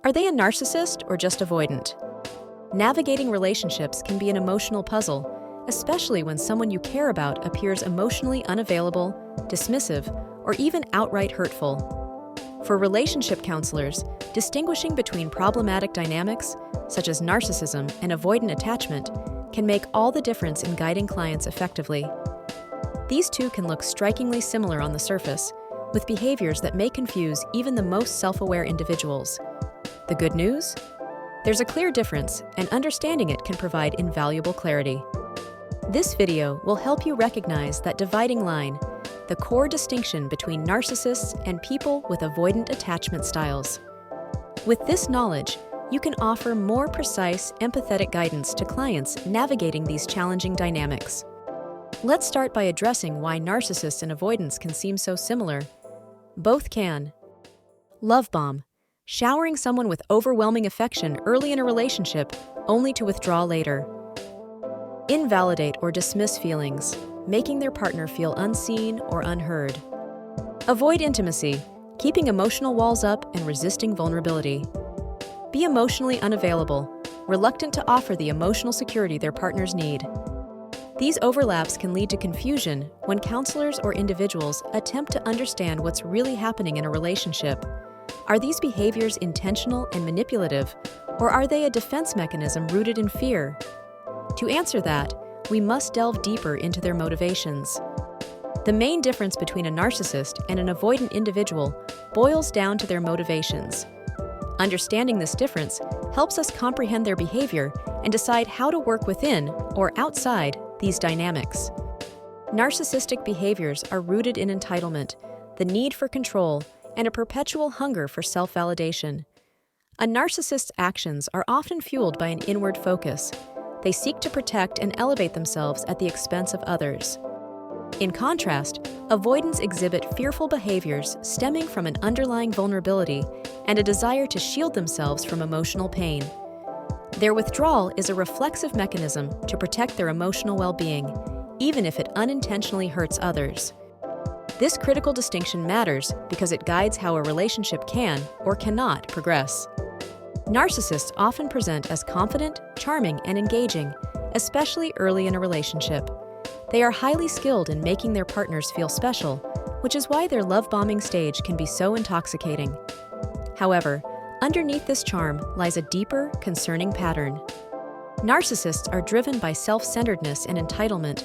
Are they a narcissist or just avoidant? Navigating relationships can be an emotional puzzle, especially when someone you care about appears emotionally unavailable, dismissive, or even outright hurtful. For relationship counselors, distinguishing between problematic dynamics, such as narcissism and avoidant attachment, can make all the difference in guiding clients effectively. These two can look strikingly similar on the surface, with behaviors that may confuse even the most self-aware individuals. The good news? There's a clear difference, and understanding it can provide invaluable clarity. This video will help you recognize that dividing line, the core distinction between narcissists and people with avoidant attachment styles. With this knowledge, you can offer more precise, empathetic guidance to clients navigating these challenging dynamics. Let's start by addressing why narcissists and avoidance can seem so similar. Both can. Love bomb. Showering someone with overwhelming affection early in a relationship, only to withdraw later. Invalidate or dismiss feelings, making their partner feel unseen or unheard. Avoid intimacy, keeping emotional walls up and resisting vulnerability. Be emotionally unavailable, reluctant to offer the emotional security their partners need. These overlaps can lead to confusion when counselors or individuals attempt to understand what's really happening in a relationship. Are these behaviors intentional and manipulative, or are they a defense mechanism rooted in fear? To answer that, we must delve deeper into their motivations. The main difference between a narcissist and an avoidant individual boils down to their motivations. Understanding this difference helps us comprehend their behavior and decide how to work within or outside these dynamics. Narcissistic behaviors are rooted in entitlement, the need for control, and a perpetual hunger for self-validation. A narcissist's actions are often fueled by an inward focus. They seek to protect and elevate themselves at the expense of others. In contrast, avoidants exhibit fearful behaviors stemming from an underlying vulnerability and a desire to shield themselves from emotional pain. Their withdrawal is a reflexive mechanism to protect their emotional well-being, even if it unintentionally hurts others. This critical distinction matters because it guides how a relationship can or cannot progress. Narcissists often present as confident, charming, and engaging, especially early in a relationship. They are highly skilled in making their partners feel special, which is why their love-bombing stage can be so intoxicating. However, underneath this charm lies a deeper, concerning pattern. Narcissists are driven by self-centeredness and entitlement.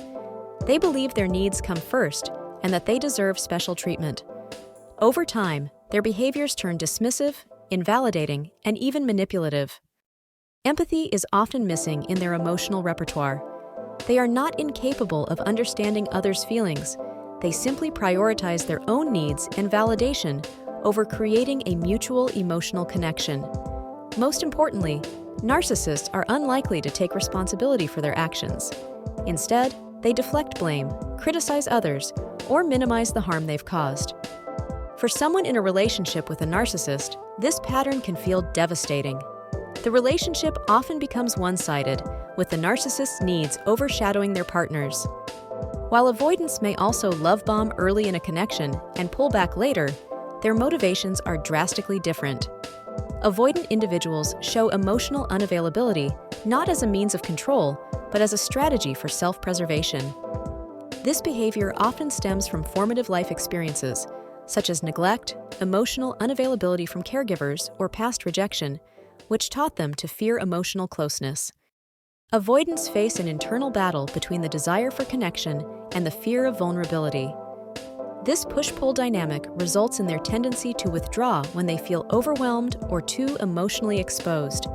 They believe their needs come first and that they deserve special treatment. Over time, their behaviors turn dismissive, invalidating, and even manipulative. Empathy is often missing in their emotional repertoire. They are not incapable of understanding others' feelings. They simply prioritize their own needs and validation over creating a mutual emotional connection. Most importantly, narcissists are unlikely to take responsibility for their actions. Instead, they deflect blame, criticize others, or minimize the harm they've caused. For someone in a relationship with a narcissist, this pattern can feel devastating. The relationship often becomes one-sided, with the narcissist's needs overshadowing their partners. While avoidants may also love bomb early in a connection and pull back later, their motivations are drastically different. Avoidant individuals show emotional unavailability not as a means of control, but as a strategy for self-preservation. This behavior often stems from formative life experiences, such as neglect, emotional unavailability from caregivers, or past rejection, which taught them to fear emotional closeness. Avoidants face an internal battle between the desire for connection and the fear of vulnerability. This push-pull dynamic results in their tendency to withdraw when they feel overwhelmed or too emotionally exposed.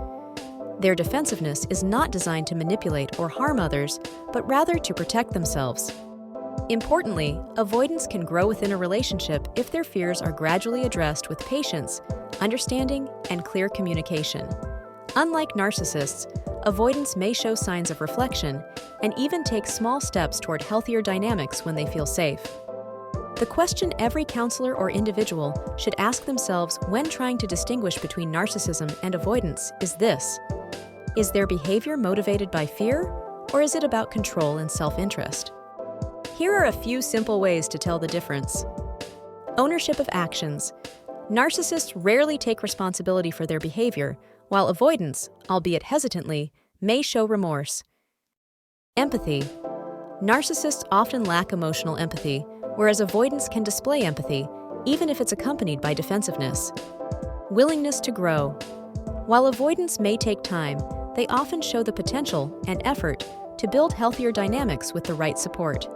Their defensiveness is not designed to manipulate or harm others, but rather to protect themselves. Importantly, avoidance can grow within a relationship if their fears are gradually addressed with patience, understanding, and clear communication. Unlike narcissists, avoidance may show signs of reflection and even take small steps toward healthier dynamics when they feel safe. The question every counselor or individual should ask themselves when trying to distinguish between narcissism and avoidance is this: is their behavior motivated by fear, or is it about control and self-interest? Here are a few simple ways to tell the difference. Ownership of actions. Narcissists rarely take responsibility for their behavior, while avoidants, albeit hesitantly, may show remorse. Empathy. Narcissists often lack emotional empathy, whereas avoidants can display empathy, even if it's accompanied by defensiveness. Willingness to grow. While avoidants may take time, they often show the potential and effort to build healthier dynamics with the right support.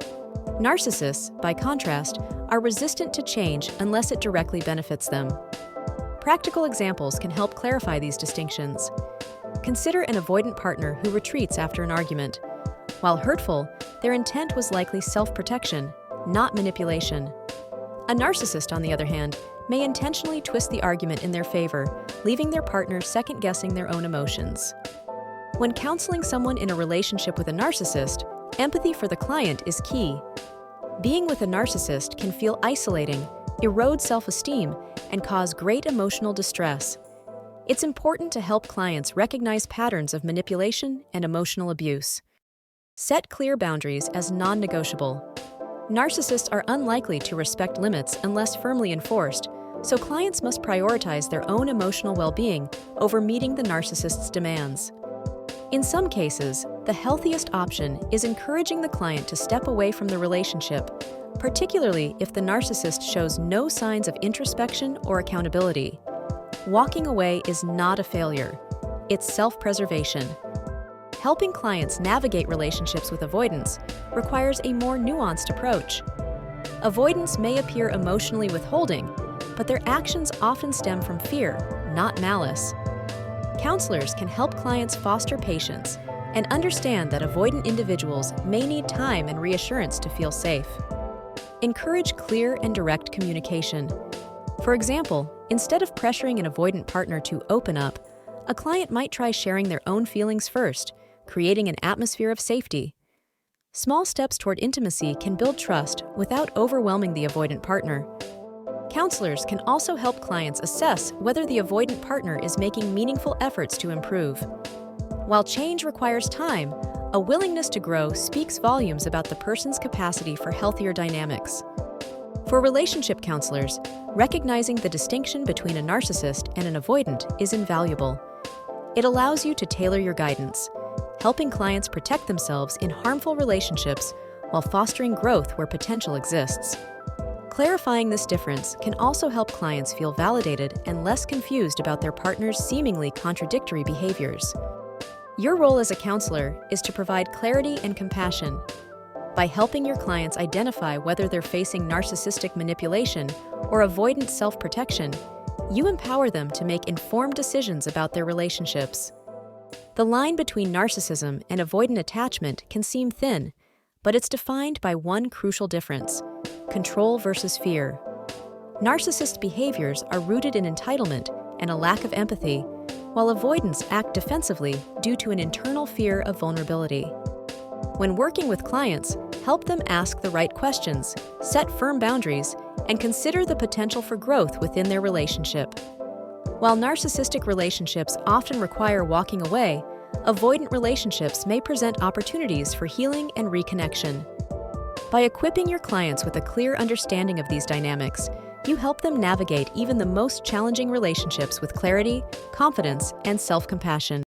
Narcissists, by contrast, are resistant to change unless it directly benefits them. Practical examples can help clarify these distinctions. Consider an avoidant partner who retreats after an argument. While hurtful, their intent was likely self-protection, not manipulation. A narcissist, on the other hand, may intentionally twist the argument in their favor, leaving their partner second-guessing their own emotions. When counseling someone in a relationship with a narcissist, empathy for the client is key. Being with a narcissist can feel isolating, erode self-esteem, and cause great emotional distress. It's important to help clients recognize patterns of manipulation and emotional abuse. Set clear boundaries as non-negotiable. Narcissists are unlikely to respect limits unless firmly enforced, so clients must prioritize their own emotional well-being over meeting the narcissist's demands. In some cases, the healthiest option is encouraging the client to step away from the relationship, particularly if the narcissist shows no signs of introspection or accountability. Walking away is not a failure. It's self-preservation. Helping clients navigate relationships with avoidance requires a more nuanced approach. Avoidants may appear emotionally withholding, but their actions often stem from fear, not malice. Counselors can help clients foster patience and understand that avoidant individuals may need time and reassurance to feel safe. Encourage clear and direct communication. For example, instead of pressuring an avoidant partner to open up, a client might try sharing their own feelings first, creating an atmosphere of safety. Small steps toward intimacy can build trust without overwhelming the avoidant partner. Counselors can also help clients assess whether the avoidant partner is making meaningful efforts to improve. While change requires time, a willingness to grow speaks volumes about the person's capacity for healthier dynamics. For relationship counselors, recognizing the distinction between a narcissist and an avoidant is invaluable. It allows you to tailor your guidance, helping clients protect themselves in harmful relationships while fostering growth where potential exists. Clarifying this difference can also help clients feel validated and less confused about their partner's seemingly contradictory behaviors. Your role as a counselor is to provide clarity and compassion. By helping your clients identify whether they're facing narcissistic manipulation or avoidant self-protection, you empower them to make informed decisions about their relationships. The line between narcissism and avoidant attachment can seem thin, but it's defined by one crucial difference: control versus fear. Narcissist behaviors are rooted in entitlement and a lack of empathy, while avoidants act defensively due to an internal fear of vulnerability. When working with clients, help them ask the right questions, set firm boundaries, and consider the potential for growth within their relationship. While narcissistic relationships often require walking away, avoidant relationships may present opportunities for healing and reconnection. By equipping your clients with a clear understanding of these dynamics, you help them navigate even the most challenging relationships with clarity, confidence, and self-compassion.